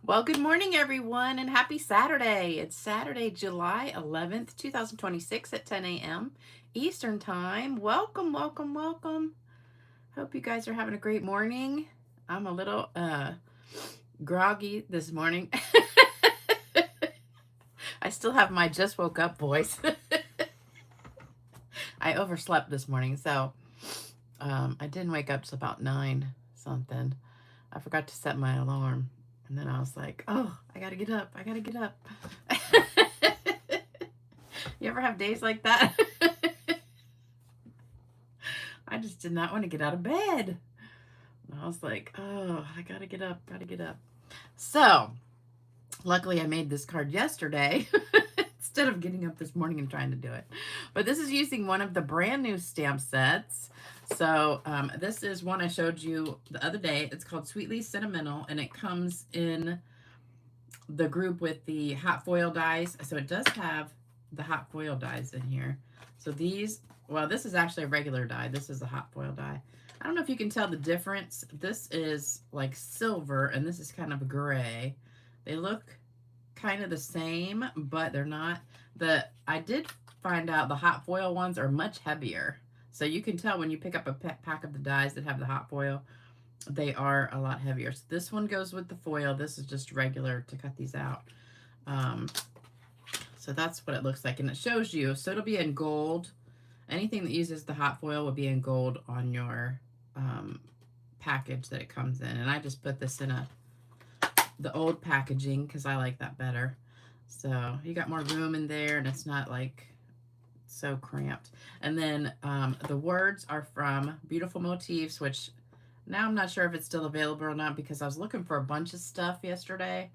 Well, good morning, everyone, and happy Saturday. It's Saturday, July 11th, 2026 at 10 a.m. Eastern Time. Welcome, welcome, welcome. Hope you guys are having a great morning. I'm a little groggy this morning. I still have my just woke up voice. I overslept this morning, so I didn't wake up till about 9 something. I forgot to set my alarm. And then I was like, oh, I gotta get up. I gotta get up. You ever have days like that? I just did not want to get out of bed. I was like, oh, I gotta get up, gotta get up. So, luckily I made this card yesterday instead of getting up this morning and trying to do it. But this is using one of the brand new stamp sets. So this is one I showed you the other day. It's called Sweetly Sentimental, and it comes in the group with the hot foil dies. So it does have the hot foil dies in here. So these, well, this is actually a regular die. This is a hot foil die. I don't know if you can tell the difference. This is like silver, and this is kind of gray. They look kind of the same, but they're not. I did find out the hot foil ones are much heavier. So you can tell when you pick up a pack of the dies that have the hot foil, they are a lot heavier. So this one goes with the foil. This is just regular to cut these out. So that's what it looks like. And it shows you, so it'll be in gold. Anything that uses the hot foil will be in gold on your package that it comes in. And I just put this in the old packaging because I like that better. So you got more room in there, and it's not like so cramped. And then the words are from Beautiful Motifs, which now I'm not sure if it's still available or not because I was looking for a bunch of stuff yesterday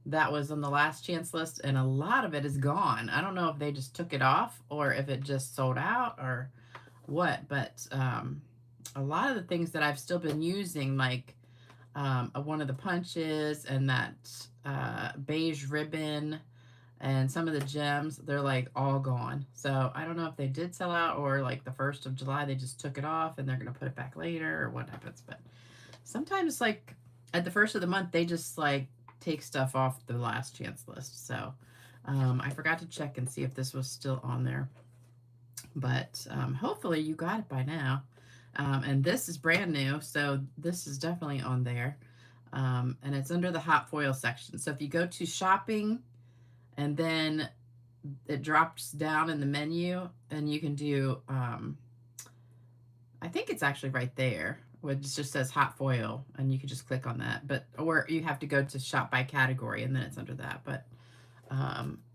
that was on the last chance list, and a lot of it is gone. I don't know if they just took it off or if it just sold out or what, but a lot of the things that I've still been using, like one of the punches and that beige ribbon and some of the gems, they're like all gone. So I don't know if they did sell out or like the 1st of July they just took it off and they're going to put it back later or what happens. But sometimes like at the 1st of the month they just like take stuff off the last chance list. So I forgot to check and see if this was still on there. But hopefully you got it by now. And this is brand new, so this is definitely on there. And it's under the hot foil section. So if you go to shopping and then it drops down in the menu and you can do, I think it's actually right there, which just says hot foil, and you can just click on that. But, or you have to go to shop by category and then it's under that. But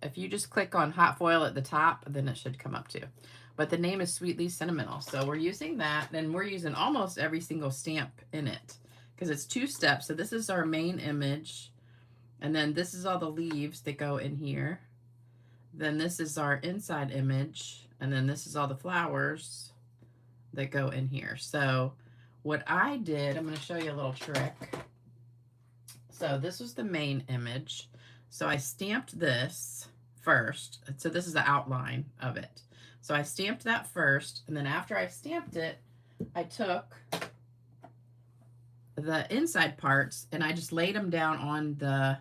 if you just click on hot foil at the top, then it should come up too. But the name is Sweetly Sentimental. So we're using that, and we're using almost every single stamp in it because it's 2 steps. So this is our main image, and then this is all the leaves that go in here. Then this is our inside image, and then this is all the flowers that go in here. So what I did, I'm going to show you a little trick. So this was the main image. So I stamped this first. So this is the outline of it. So I stamped that first, and then after I stamped it, I took the inside parts and I just laid them down on the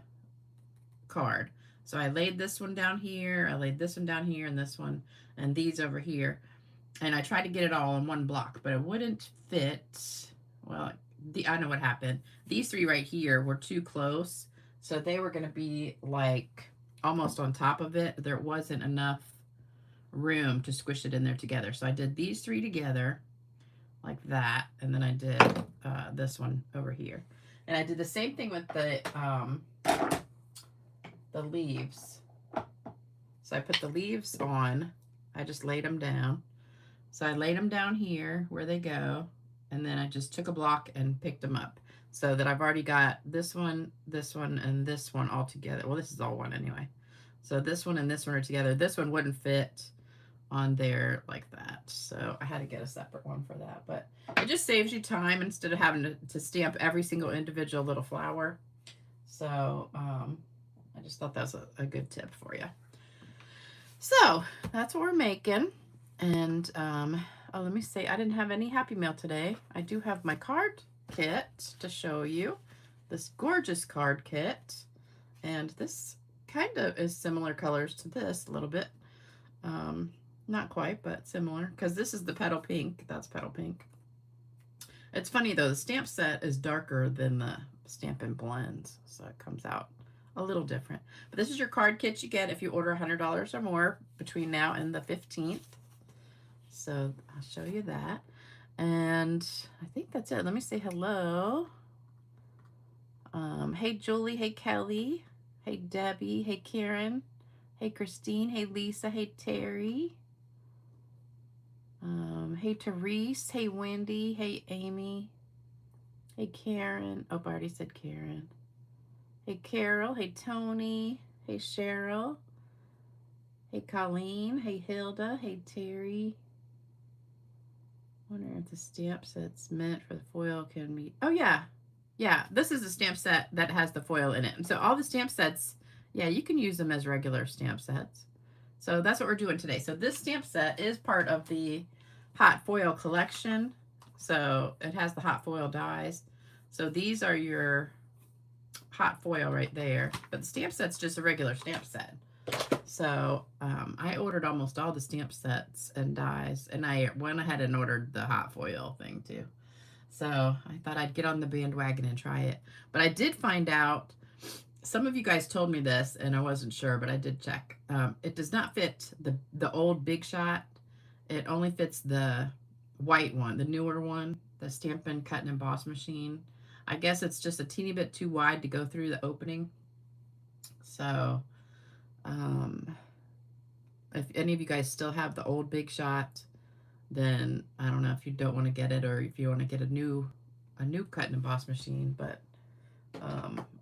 card. So I laid this one down here, I laid this one down here, and this one, and these over here. And I tried to get it all in one block, but it wouldn't fit. Well, I know what happened. These 3 right here were too close. So they were going to be like almost on top of it. There wasn't enough room to squish it in there together. So I did these 3 together like that. And then I did this one over here. And I did the same thing with the leaves. So I put the leaves on. I just laid them down. So I laid them down here where they go. And then I just took a block and picked them up. So that I've already got this one, and this one all together. Well, this is all one anyway. So this one and this one are together. This one wouldn't fit on there like that. So I had to get a separate one for that. But it just saves you time instead of having to stamp every single individual little flower. So I just thought that was a good tip for you. So that's what we're making. And oh, let me see. I didn't have any Happy Mail today. I do have my card kit to show you. this gorgeous card kit. And this kind of is similar colors to this a little bit. Not quite, but similar, because this is the petal pink. That's petal pink. It's funny though, the stamp set is darker than the Stampin' Blends, so it comes out a little different. But this is your card kit you get if you order $100 or more between now and the 15th. So I'll show you that. And I think that's it. Let me say hello. Hey Julie, hey Kelly, hey Debbie, hey Karen, hey Christine, hey Lisa, hey Terry. Hey Therese, hey Wendy, hey Amy, hey Karen. Oh, I already said Karen. Hey Carol, hey Tony, hey Cheryl, hey Colleen, hey Hilda, hey Terry. Wonder if the stamp set's meant for the foil can be. Oh yeah, yeah. This is a stamp set that has the foil in it. And so all the stamp sets, yeah, you can use them as regular stamp sets. So that's what we're doing today. So this stamp set is part of the hot foil collection. So it has the hot foil dies. So these are your hot foil right there. But the stamp set's just a regular stamp set. So I ordered almost all the stamp sets and dies. And I went ahead and ordered the hot foil thing too. So I thought I'd get on the bandwagon and try it. But I did find out, some of you guys told me this, and I wasn't sure, but I did check. It does not fit the old Big Shot. It only fits the white one, the newer one, the Stampin' Cut and Emboss machine. I guess it's just a teeny bit too wide to go through the opening. So, if any of you guys still have the old Big Shot, then I don't know if you don't want to get it or if you want to get a new Cut and Emboss machine, but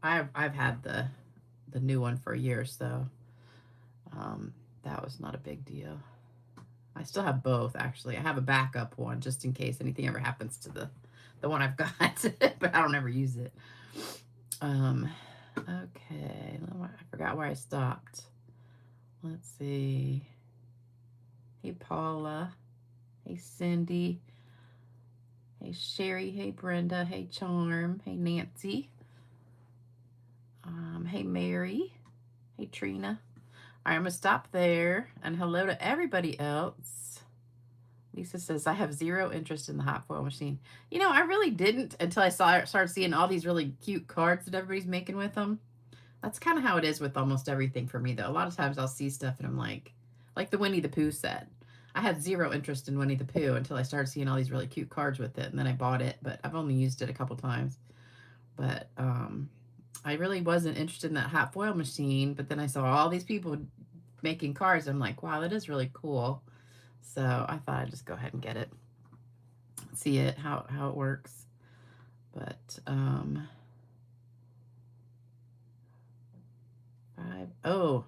I've had the new one for years, so that was not a big deal. I still have both, actually. I have a backup one just in case anything ever happens to the one I've got, but I don't ever use it. Okay, I forgot where I stopped. Let's see. Hey Paula, hey Cindy, hey Sherry, hey Brenda, hey Charm, hey Nancy. Hey Mary, hey Trina. All right, I'm gonna stop there, and hello to everybody else. Lisa says, I have zero interest in the hot foil machine. You know, I really didn't until I started seeing all these really cute cards that everybody's making with them. That's kind of how it is with almost everything for me, though. A lot of times I'll see stuff and I'm like the Winnie the Pooh set. I had zero interest in Winnie the Pooh until I started seeing all these really cute cards with it, and then I bought it, but I've only used it a couple times. But I really wasn't interested in that hot foil machine, but then I saw all these people making cards. I'm like, wow, that is really cool. So I thought I'd just go ahead and get it, see it, how it works. But oh,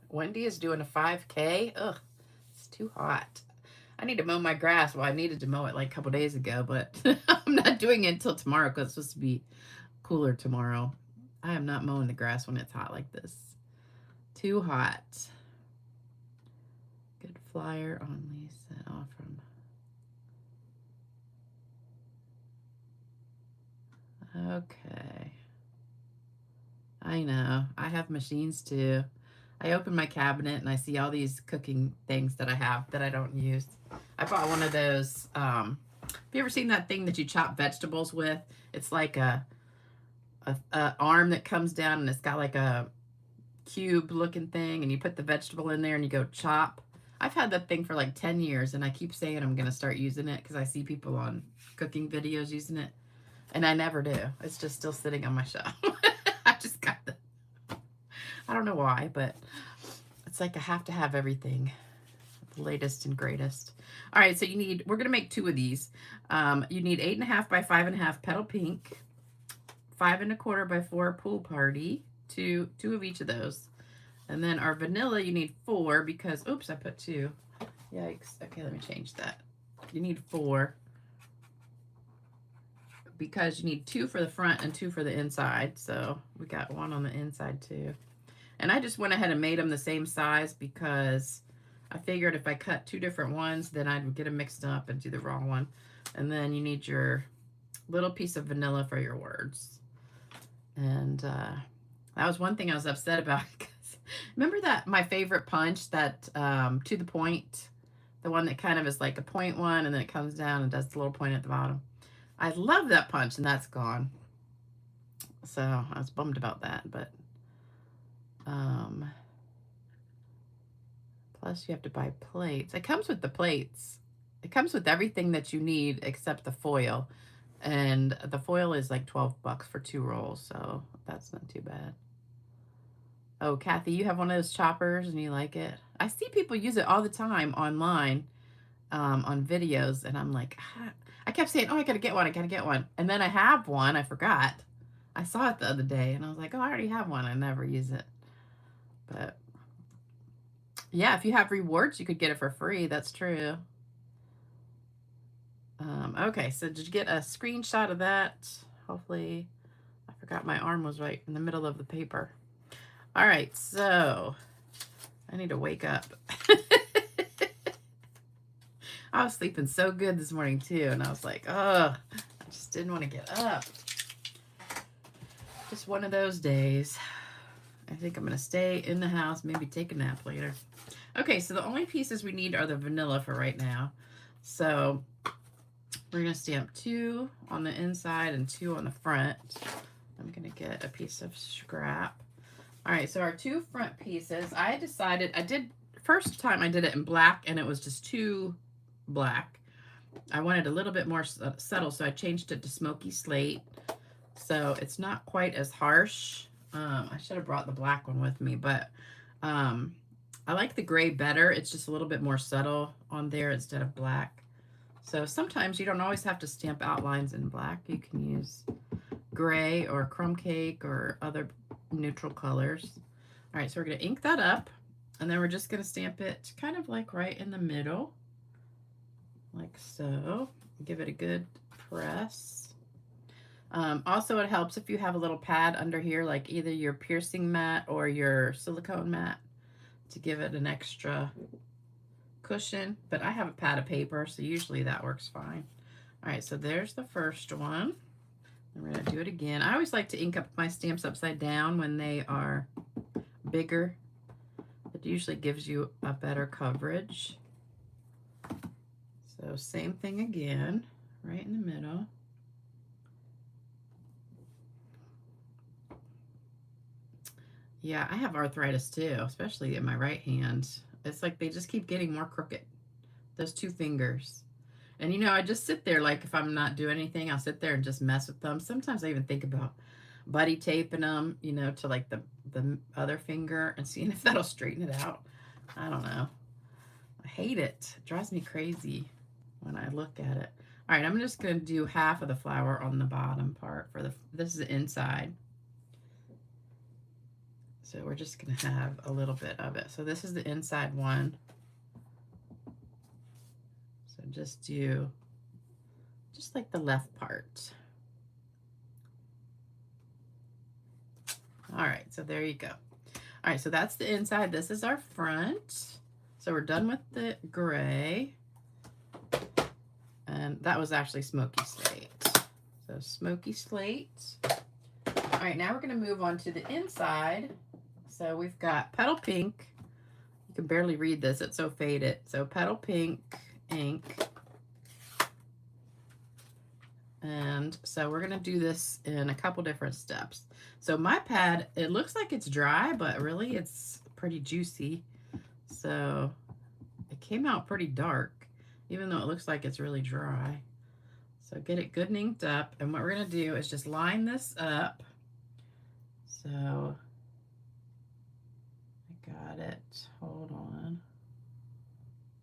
Wendy is doing a 5K. Ugh, it's too hot. I need to mow my grass. Well, I needed to mow it like a couple days ago, but I'm not doing it until tomorrow because it's supposed to be cooler tomorrow. I am not mowing the grass when it's hot like this. Too hot. Good flyer on Lisa Offram. Okay. I know. I have machines too. I open my cabinet and I see all these cooking things that I have that I don't use. I bought one of those. Have you ever seen that thing that you chop vegetables with? It's like a arm that comes down and it's got like a cube looking thing, and you put the vegetable in there and you go chop. I've had that thing for like 10 years and I keep saying I'm going to start using it because I see people on cooking videos using it, and I never do. It's just still sitting on my shelf. I just got the, I don't know why, but it's like I have to have everything, the latest and greatest. All right, so we're going to make 2 of these. You need 8.5 by 5.5 petal pink, 5 1/4 by 4 pool party, two of each of those. And then our vanilla, you need 4 because, oops, I put 2. Yikes. Okay, let me change that. You need 4 because you need 2 for the front and 2 for the inside. So we got 1 on the inside too. And I just went ahead and made them the same size because I figured if I cut 2 different ones, then I'd get them mixed up and do the wrong one. And then you need your little piece of vanilla for your words. And that was one thing I was upset about. Because remember that my favorite punch, that to the point, the one that kind of is like a point one and then it comes down and does the little point at the bottom. I love that punch, and that's gone. So I was bummed about that, but plus you have to buy plates. It comes with the plates. It comes with everything that you need except the foil. And the foil is like 12 bucks for 2 rolls, so that's not too bad. Oh, Kathy, you have one of those choppers and you like it? I see people use it all the time online on videos, and I'm like, ah. I kept saying, oh, I gotta get one, I gotta get one. And then I have one, I forgot. I saw it the other day, and I was like, oh, I already have one. I never use it. But yeah, if you have rewards, you could get it for free. That's true. Okay, so did you get a screenshot of that? Hopefully, I forgot my arm was right in the middle of the paper. All right, so I need to wake up. I was sleeping so good this morning too, and I was like, oh, I just didn't want to get up. Just one of those days. I think I'm going to stay in the house, maybe take a nap later. Okay, so the only pieces we need are the vanilla for right now. So we're going to stamp 2 on the inside and 2 on the front. I'm going to get a piece of scrap. All right, so our 2 front pieces, I had decided, first time I did it in black, and it was just too black. I wanted a little bit more subtle, so I changed it to smoky slate. So it's not quite as harsh. I should have brought the black one with me, but I like the gray better. It's just a little bit more subtle on there instead of black. So sometimes you don't always have to stamp outlines in black. You can use gray or crumb cake or other neutral colors. All right, so we're going to ink that up, and then we're just going to stamp it kind of like right in the middle, like so. Give it a good press. Also, it helps if you have a little pad under here, like either your piercing mat or your silicone mat, to give it an extra cushion. But I have a pad of paper, so usually that works fine. All right, so there's the first one. And we're going to do it again. I always like to ink up my stamps upside down when they are bigger. It usually gives you a better coverage. So same thing again, right in the middle. Yeah, I have arthritis too, especially in my right hand. It's like they just keep getting more crooked, those 2 fingers. And you know, I just sit there, like if I'm not doing anything, I'll sit there and just mess with them. Sometimes I even think about buddy taping them, you know, to like the other finger and seeing if that'll straighten it out. I don't know. I hate it. It drives me crazy when I look at it. All right, I'm just going to do half of the flower on the bottom part for this is the inside. So we're just going to have a little bit of it. So this is the inside one. So just do just like the left part. All right, so there you go. All right, so that's the inside. This is our front. So we're done with the gray. And that was actually smoky slate. So smoky slate. All right, now we're going to move on to the inside. So we've got petal pink. You can barely read this, it's so faded. So petal pink ink. And so we're gonna do this in a couple different steps. So my pad, it looks like it's dry, but really it's pretty juicy. So it came out pretty dark, even though it looks like it's really dry. So get it good and inked up. And what we're gonna do is just line this up. So got it. Hold on.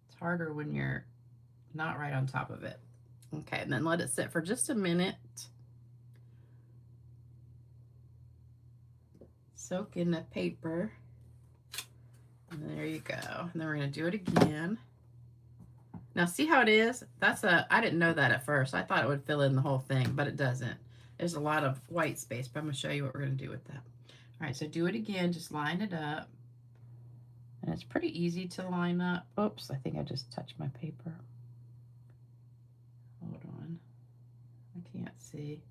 It's harder when you're not right on top of it. Okay, and then let it sit for just a minute. Soak in the paper. And there you go. And then we're going to do it again. Now see how it is? I didn't know that at first. I thought it would fill in the whole thing, but it doesn't. There's a lot of white space, but I'm going to show you what we're going to do with that. All right, so do it again. Just line it up. And it's pretty easy to line up. Oops, I think I just touched my paper. Hold on. I can't see.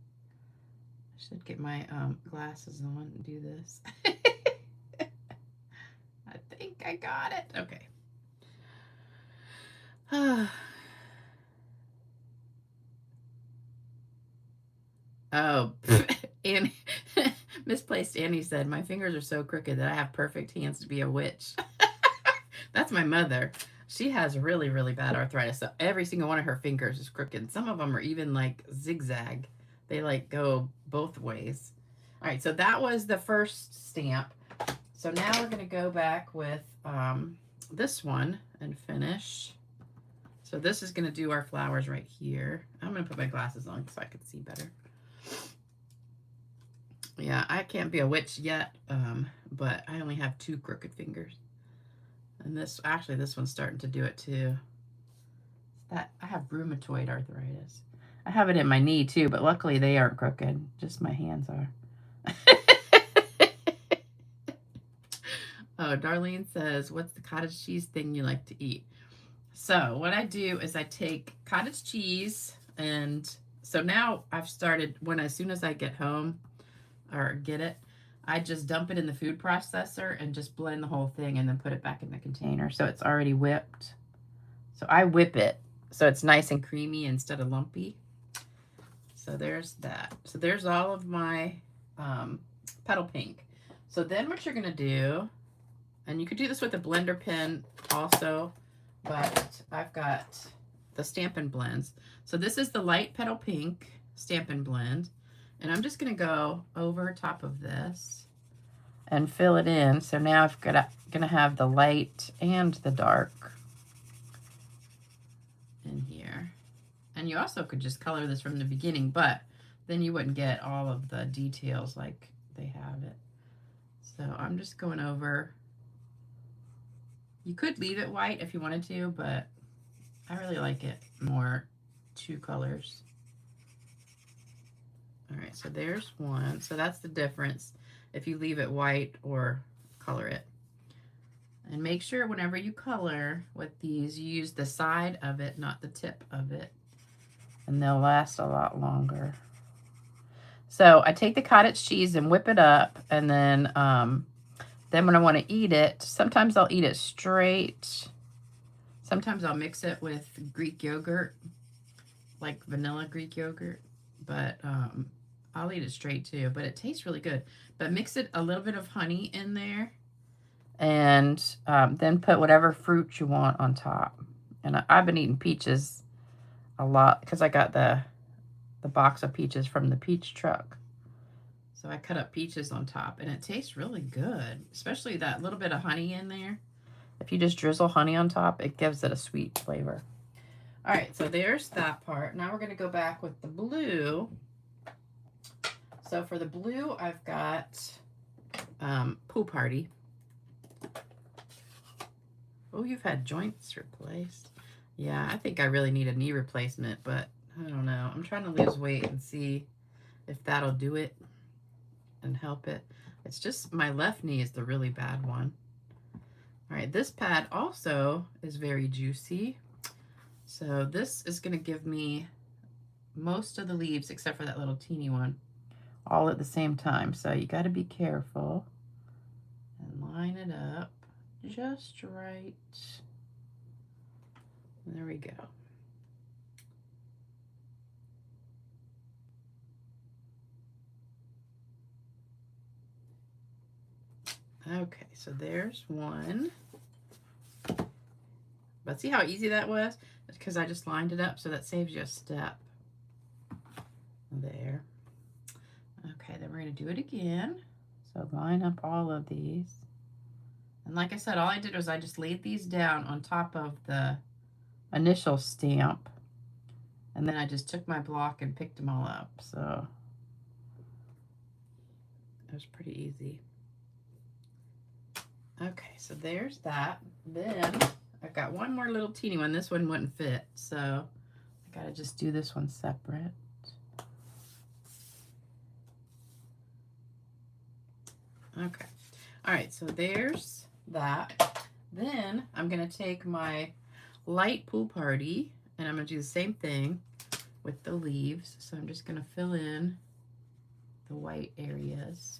I Should get my glasses on and do this. I think I got it. Okay. Oh, and misplaced Annie said, my fingers are so crooked that I have perfect hands to be a witch. That's my mother. She has really, really bad arthritis. So every single one of her fingers is crooked. Some of them are even like zigzag. They like go both ways. All right, so that was the first stamp. So now we're going to go back with this one and finish. So this is going to do our flowers right here. I'm going to put my glasses on so I can see better. Yeah, I can't be a witch yet, but I only have 2 crooked fingers. And this one's starting to do it too. I have rheumatoid arthritis. I have it in my knee too, but luckily they aren't crooked. Just my hands are. Oh, Darlene says, what's the cottage cheese thing you like to eat? So what I do is I take cottage cheese, and so now I've started, as soon as I get home or get it, I just dump it in the food processor and just blend the whole thing and then put it back in the container. So it's already whipped. So I whip it so it's nice and creamy instead of lumpy. So there's that. So there's all of my petal pink. So then what you're going to do, and you could do this with a blender pen also, but I've got the Stampin' Blends. So this is the light petal pink Stampin' Blend. And I'm just going to go over top of this and fill it in. So now I've got going to have the light and the dark in here. And you also could just color this from the beginning, but then you wouldn't get all of the details like they have it. So I'm just going over. You could leave it white if you wanted to, but I really like it more 2 colors. All right, so there's one. So that's the difference if you leave it white or color it. And make sure whenever you color with these, you use the side of it, not the tip of it. And they'll last a lot longer. So I take the cottage cheese and whip it up, and then when I want to eat it, sometimes I'll eat it straight. Sometimes I'll mix it with Greek yogurt, like vanilla Greek yogurt. But I'll eat it straight too, but it tastes really good. But mix it a little bit of honey in there, and then put whatever fruit you want on top. And I've been eating peaches a lot because I got the box of peaches from the peach truck. So I cut up peaches on top, and it tastes really good, especially that little bit of honey in there. If you just drizzle honey on top, it gives it a sweet flavor. All right, so there's that part. Now we're going to go back with the blue. So for the blue, I've got Pool Party. Oh, you've had joints replaced. Yeah, I think I really need a knee replacement, but I don't know. I'm trying to lose weight and see if that'll do it and help it. It's just my left knee is the really bad one. All right, this pad also is very juicy. So this is going to give me most of the leaves except for that little teeny one all at the same time. So you got to be careful and line it up just right. There we go. Okay, so there's one. But see how easy that was? Because I just lined it up, so that saves you a step. There. Okay, then we're going to do it again. So line up all of these. And like I said, all I did was I just laid these down on top of the initial stamp. And then I just took my block and picked them all up. So it was pretty easy. Okay, so there's that. Then I've got one more little teeny one. This one wouldn't fit, so I gotta just do this one separate. Okay. All right, so there's that. Then I'm gonna take my light Pool Party, and I'm gonna do the same thing with the leaves. So I'm just gonna fill in the white areas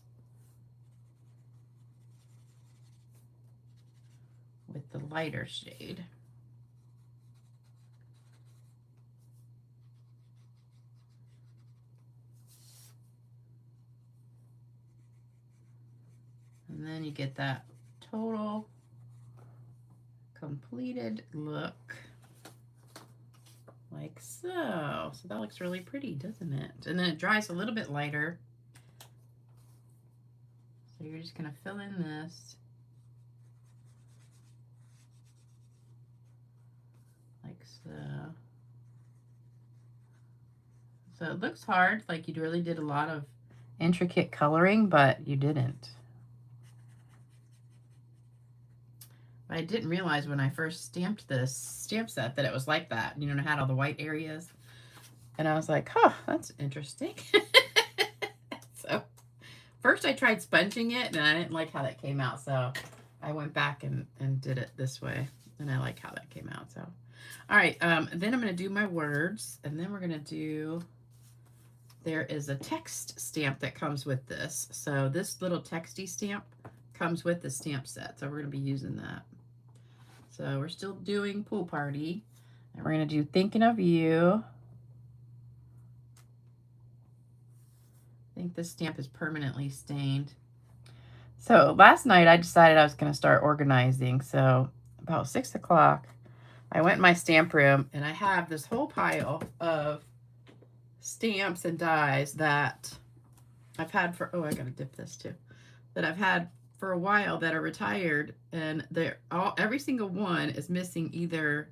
with the lighter shade. And then you get that total completed look like so. So that looks really pretty, doesn't it? And then it dries a little bit lighter. So you're just gonna fill in this like so. So it looks hard, like you really did a lot of intricate coloring, but you didn't. But I didn't realize when I first stamped this stamp set that it was like that. You know, it had all the white areas. And I was like, huh, that's interesting. So first I tried sponging it, and I didn't like how that came out. So I went back and did it this way. And I like how that came out. So, all right, then I'm going to do my words. And then we're going to do, there is a text stamp that comes with this. So this little texty stamp comes with the stamp set. So we're going to be using that. So we're still doing Pool Party. And we're going to do Thinking of You. I think this stamp is permanently stained. So last night I decided I was going to start organizing. So about 6 o'clock, I went in my stamp room and I have this whole pile of stamps and dies that I've had for, oh, I got to dip this too, that I've had for a while that are retired, and they're all, every single one is missing either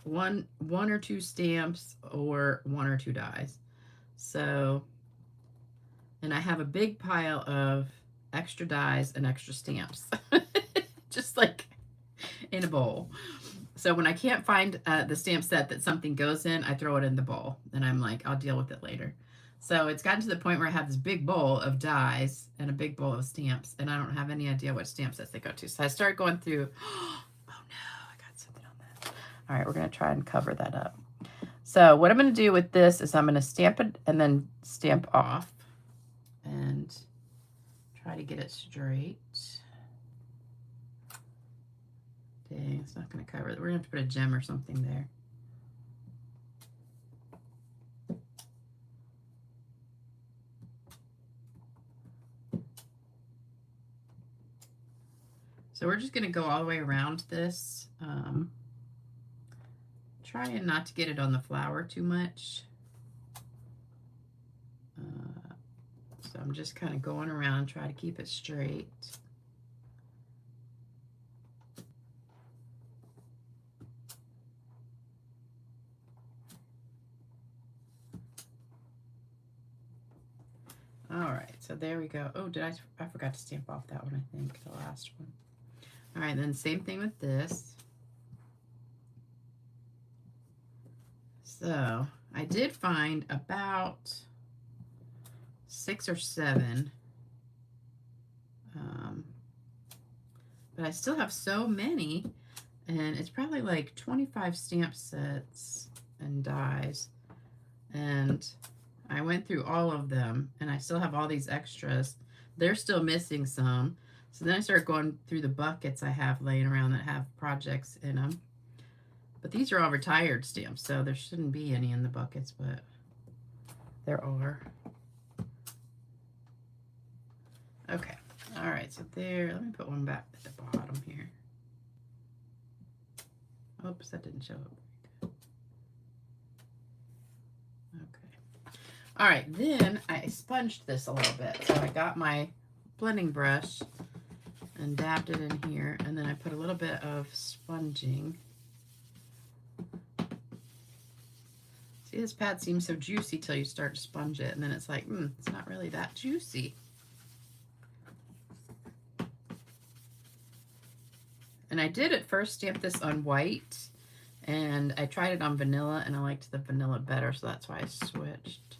one or two stamps or 1 or 2 dies. So, and I have a big pile of extra dies and extra stamps, just like in a bowl. So when I can't find the stamp set that something goes in, I throw it in the bowl, and I'm like, I'll deal with it later. So it's gotten to the point where I have this big bowl of dies and a big bowl of stamps, and I don't have any idea what stamp sets they go to. So I started going through, oh no, I got something on that. All right, we're going to try and cover that up. So what I'm going to do with this is I'm going to stamp it and then stamp off and try to get it straight. Dang, it's not going to cover it. We're going to have to put a gem or something there. So we're just going to go all the way around this, trying not to get it on the flower too much. So I'm just kind of going around, try to keep it straight. All right, so there we go. Oh, I forgot to stamp off that one, I think, the last one. All right, then same thing with this. So I did find about 6 or 7. But I still have so many, and it's probably like 25 stamp sets and dies. And I went through all of them, and I still have all these extras. They're still missing some. So then I started going through the buckets I have laying around that have projects in them. But these are all retired stamps, so there shouldn't be any in the buckets, but there are. Okay. All right, so there, let me put one back at the bottom here. Oops, that didn't show up. Okay. All right, then I sponged this a little bit. So I got my blending brush and dabbed it in here, and then I put a little bit of sponging. See, this pad seems so juicy till you start to sponge it, and then it's like, it's not really that juicy. And I did at first stamp this on white, and I tried it on vanilla, and I liked the vanilla better, so that's why I switched.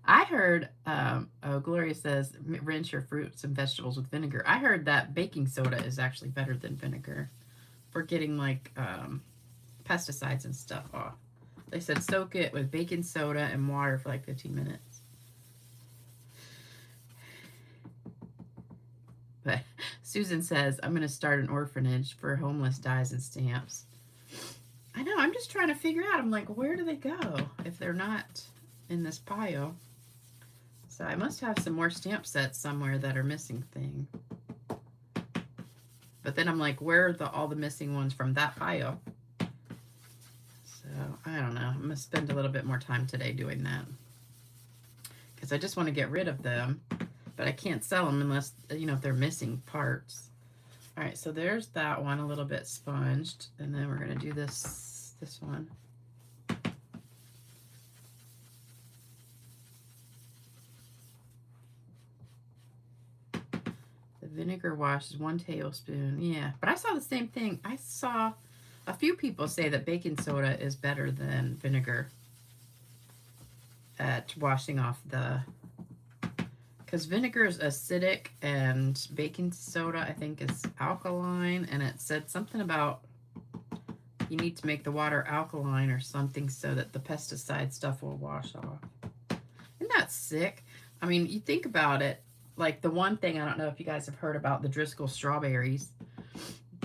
I heard, oh, Gloria says, rinse your fruits and vegetables with vinegar. I heard that baking soda is actually better than vinegar for getting like pesticides and stuff off. They said soak it with baking soda and water for like 15 minutes. But Susan says, I'm going to start an orphanage for homeless dies and stamps. I know, I'm just trying to figure out. I'm like, where do they go if they're not in this pile? So I must have some more stamp sets somewhere that are missing thing. But then I'm like, where are all the missing ones from that pile? So I don't know. I'm going to spend a little bit more time today doing that. Because I just want to get rid of them. But I can't sell them unless, you know, if they're missing parts. All right, so there's that one a little bit sponged. And then we're going to do this one. The vinegar wash is 1 tablespoon. Yeah, but I saw the same thing. I saw a few people say that baking soda is better than vinegar at washing off the... Because vinegar is acidic and baking soda, I think, is alkaline. And it said something about you need to make the water alkaline or something so that the pesticide stuff will wash off. Isn't that sick? I mean, you think about it, like the one thing, I don't know if you guys have heard about the Driscoll strawberries.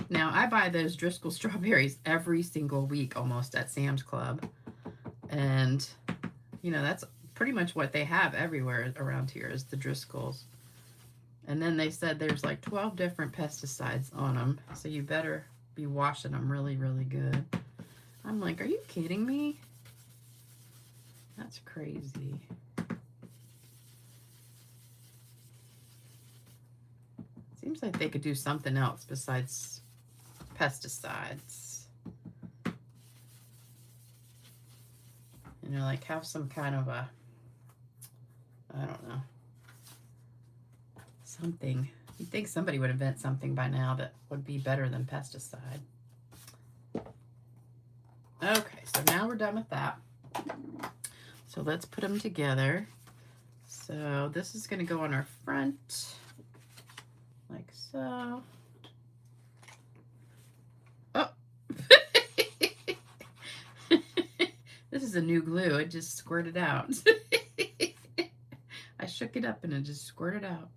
Now, I buy those Driscoll strawberries every single week almost at Sam's Club. And, you know, that's pretty much what they have everywhere around here is the Driscolls. And then they said there's like 12 different pesticides on them, so you better be washing them really, really good. I'm like, are you kidding me? That's crazy. Seems like they could do something else besides pesticides. You know, like have some kind of a, I don't know, something. You'd think somebody would invent something by now that would be better than pesticide. Okay, so now we're done with that. So let's put them together. So this is going to go on our front, like so. Oh! This is a new glue. It just squirted out. I shook it up and it just squirted out.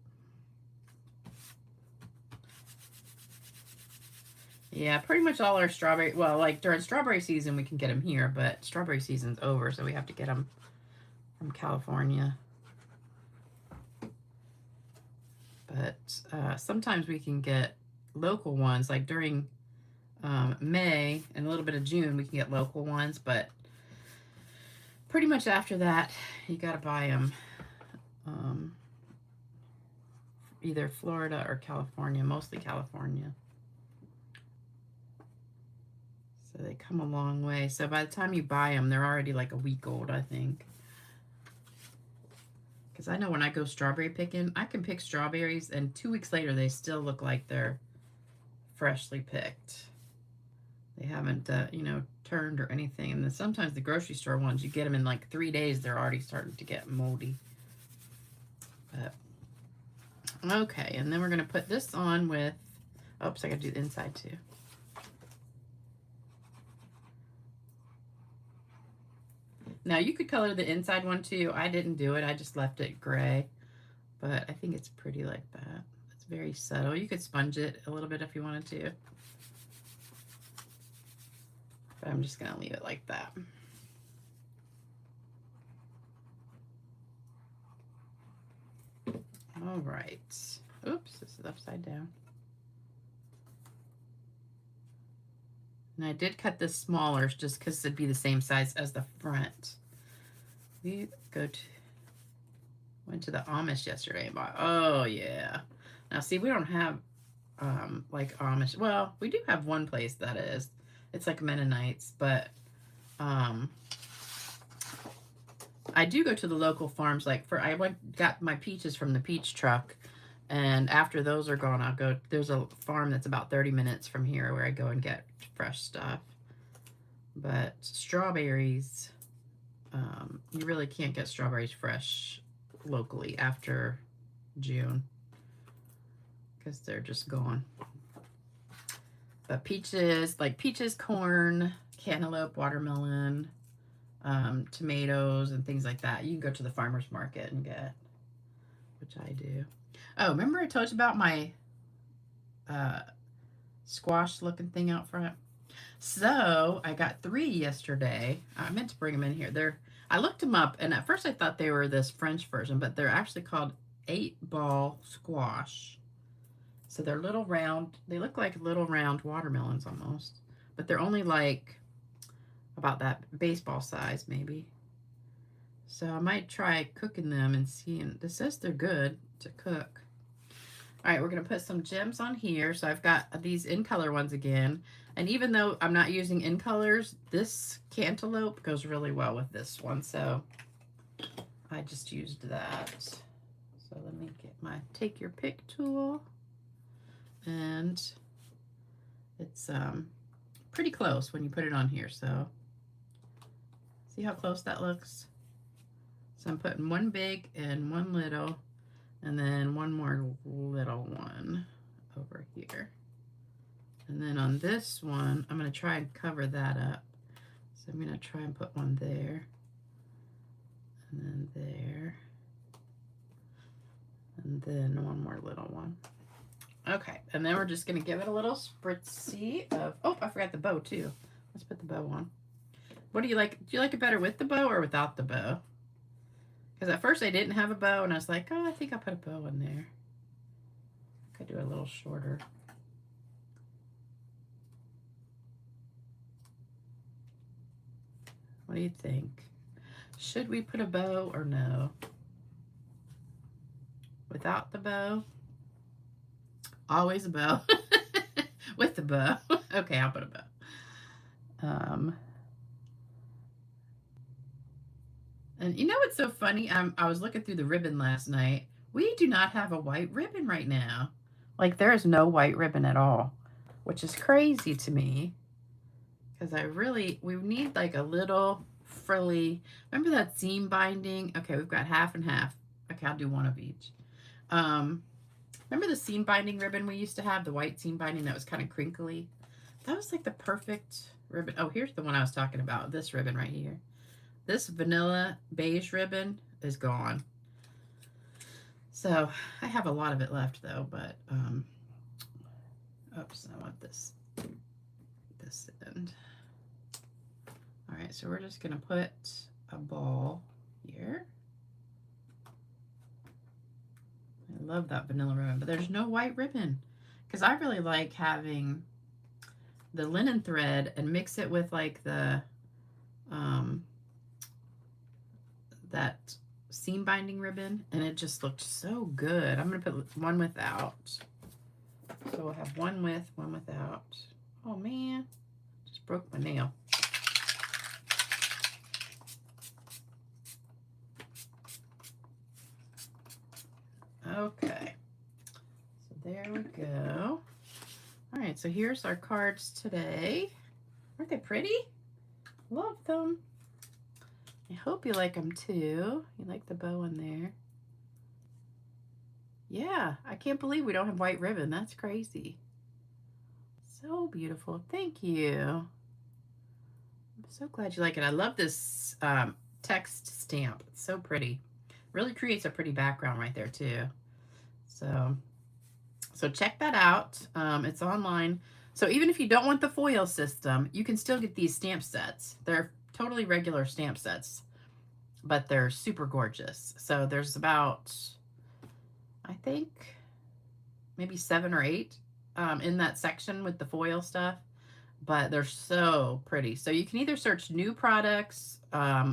Yeah, pretty much all our strawberry, well, like during strawberry season, we can get them here, but strawberry season's over, so we have to get them from California. But sometimes we can get local ones, like during May and a little bit of June, we can get local ones, but pretty much after that, you got to buy them either Florida or California, mostly California. So they come a long way. So by the time you buy them, they're already like a week old, I think. Because I know when I go strawberry picking, I can pick strawberries, and 2 weeks later, they still look like they're freshly picked. They haven't, you know, turned or anything. And then sometimes the grocery store ones, you get them in like 3 days, they're already starting to get moldy. But, okay, and then we're going to put this on with, oops, I got to do the inside too. Now, you could color the inside one too. I didn't do it. I just left it gray. But I think it's pretty like that. It's very subtle. You could sponge it a little bit if you wanted to. But I'm just going to leave it like that. All right. Oops, this is upside down. And I did cut this smaller just because it'd be the same size as the front. We went to the Amish yesterday and bought, oh yeah. Now see, we don't have like Amish. Well, we do have one place that is. It's like Mennonites, but I do go to the local farms. Like got my peaches from the peach truck. And after those are gone, I'll go, there's a farm that's about 30 minutes from here where I go and get fresh stuff. But strawberries, you really can't get strawberries fresh locally after June because they're just gone. But peaches, like peaches, corn, cantaloupe, watermelon, tomatoes, and things like that, you can go to the farmer's market and get, which I do. Oh, remember I told you about my squash looking thing out front? So I got 3 yesterday. I meant to bring them in here. I looked them up, and at first I thought they were this French version, but they're actually called 8-ball squash. So they're little round, they look like little round watermelons almost, but they're only like about that baseball size maybe. So I might try cooking them and seeing, this says they're good to cook. All right, we're gonna put some gems on here. So I've got these in color ones again. And even though I'm not using in colors, this cantaloupe goes really well with this one. So I just used that. So let me get my take your pick tool. And it's pretty close when you put it on here. So see how close that looks? So I'm putting one big and one little, and then one more little one over here. And then on this one, I'm going to try and cover that up. So I'm going to try and put one there, and then there, and then one more little one. Okay, and then we're just going to give it a little spritzy of, oh, I forgot the bow too. Let's put the bow on. What do you like? Do you like it better with the bow or without the bow? Because at first I didn't have a bow, and I was like, oh, I think I'll put a bow in there. I could do a little shorter. What do you think? Should we put a bow or no? Without the bow? Always a bow. With the bow. Okay, I'll put a bow. And you know what's so funny? I was looking through the ribbon last night. We do not have a white ribbon right now. Like, there is no white ribbon at all, which is crazy to me. Because we need like a little frilly, remember that seam binding? Okay, we've got half and half. Okay, I'll do one of each. Remember the seam binding ribbon we used to have, the white seam binding that was kind of crinkly? That was like the perfect ribbon. Oh, here's the one I was talking about, this ribbon right here. This vanilla beige ribbon is gone. So I have a lot of it left though, but oops, I want this end. All right, so we're just gonna put a ball here. I love that vanilla ribbon, but there's no white ribbon because I really like having the linen thread and mix it with like the that seam binding ribbon, and it just looked so good. I'm gonna put one without. So we'll have one with, one without. Oh man, just broke my nail. Okay, so there we go. All right, so here's our cards today. Aren't they pretty? Love them. I hope you like them too. You like the bow in there. Yeah, I can't believe we don't have white ribbon. That's crazy. So beautiful. Thank you. I'm so glad you like it. I love this text stamp. It's so pretty. Really creates a pretty background right there too. So check that out. It's online. So even if you don't want the foil system, you can still get these stamp sets. They're totally regular stamp sets, but they're super gorgeous. So there's about, I think, maybe 7 or 8 in that section with the foil stuff, but they're so pretty. So you can either search new products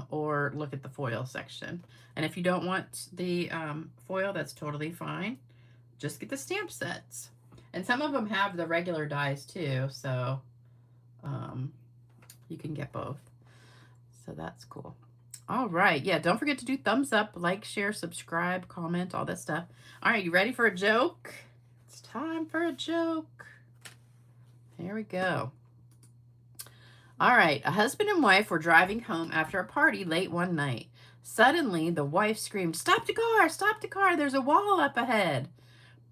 or look at the foil section. And if you don't want the foil, that's totally fine. Just get the stamp sets. And some of them have the regular dies too, so you can get both. So that's cool. All right. Yeah, don't forget to do thumbs up, like, share, subscribe, comment, all that stuff. All right, you ready for a joke? It's time for a joke. Here we go. All right, a husband and wife were driving home after a party late one night. Suddenly, the wife screamed, "Stop the car! Stop the car! There's a wall up ahead!"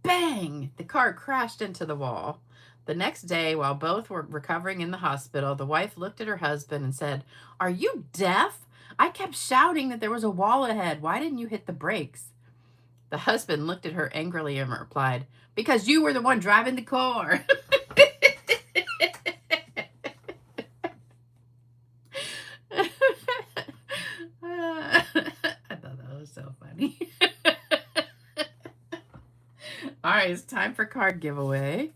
Bang! The car crashed into the wall. The next day, while both were recovering in the hospital, the wife looked at her husband and said, "Are you deaf? I kept shouting that there was a wall ahead. Why didn't you hit the brakes?" The husband looked at her angrily and replied, "Because you were the one driving the car." I thought that was so funny. All right, it's time for card giveaway.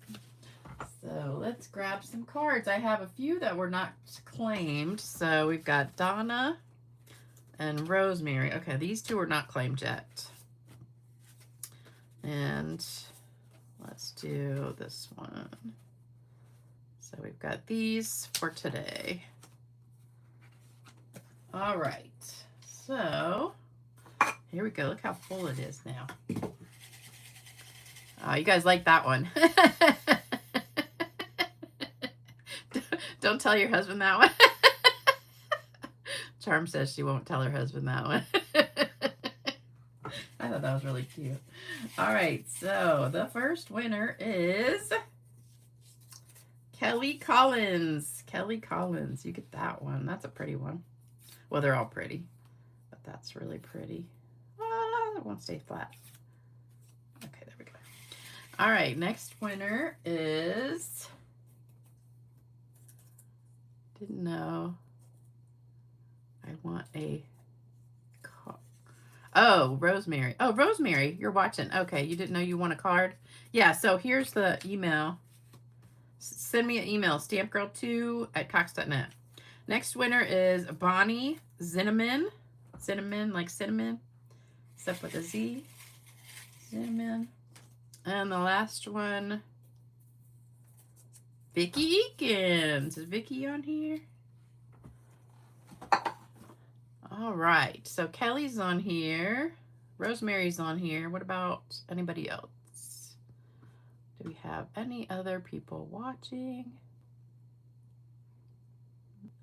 So let's grab some cards. I have a few that were not claimed. So we've got Donna and Rosemary. Okay, these two are not claimed yet. And let's do this one. So we've got these for today. All right, so here we go. Look how full it is now. Oh, you guys like that one. Don't tell your husband that one. Charm says she won't tell her husband that one. I thought that was really cute. All right, so the first winner is Kelly Collins. Kelly Collins, you get that one. That's a pretty one. Well, they're all pretty, but that's really pretty. Ah, it won't stay flat. Okay, there we go. All right, next winner is, didn't know. I want a card. Oh, Rosemary. Oh, Rosemary, you're watching. Okay, you didn't know you want a card? Yeah, so here's the email. Send me an email, stampgirl2@cox.net. Next winner is Bonnie Zinneman. Cinnamon, like cinnamon, except with a Z. Cinnamon. And the last one, Vicky Eakins. Is Vicky on here? All right, so Kelly's on here. Rosemary's on here. What about anybody else? Do we have any other people watching?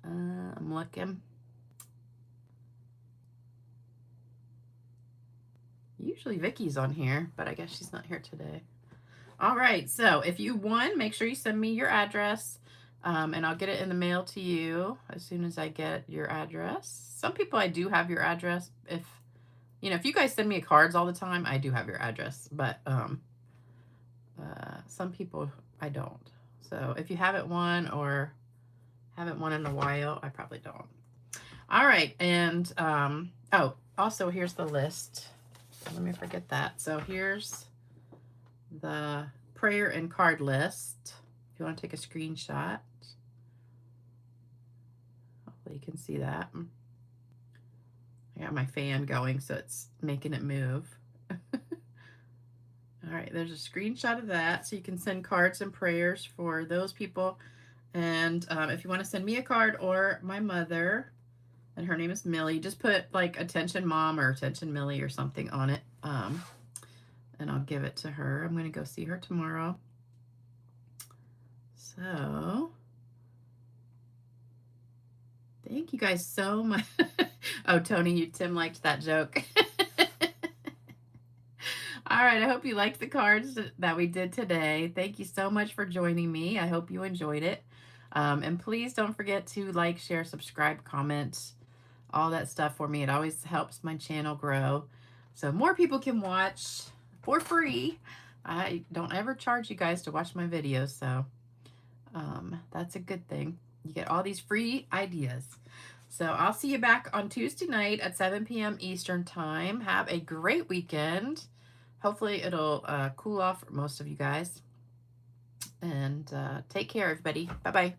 I'm looking. Usually Vicky's on here, but I guess she's not here today. All right, so if you won, make sure you send me your address, and I'll get it in the mail to you as soon as I get your address. Some people I do have your address. If you guys send me cards all the time, I do have your address, but some people I don't. So if you haven't won or haven't won in a while, I probably don't. All right, and oh, also here's the list. Let me forget that. So here's the prayer and card list. If you want to take a screenshot, hopefully you can see that. I got my fan going, so it's making it move. All right, there's a screenshot of that, so you can send cards and prayers for those people. And if you want to send me a card or my mother, and her name is Millie, just put like attention mom or attention Millie or something on it, and I'll give it to her. I'm going to go see her tomorrow. So thank you guys so much. Oh, Tony, Tim liked that joke. All right, I hope you liked the cards that we did today. Thank you so much for joining me. I hope you enjoyed it. And please don't forget to like, share, subscribe, comment, all that stuff for me. It always helps my channel grow so more people can watch for free. I don't ever charge you guys to watch my videos, so that's a good thing. You get all these free ideas. So I'll see you back on Tuesday night at 7 p.m. Eastern Time. Have a great weekend. Hopefully it'll cool off for most of you guys. And take care, everybody. Bye-bye.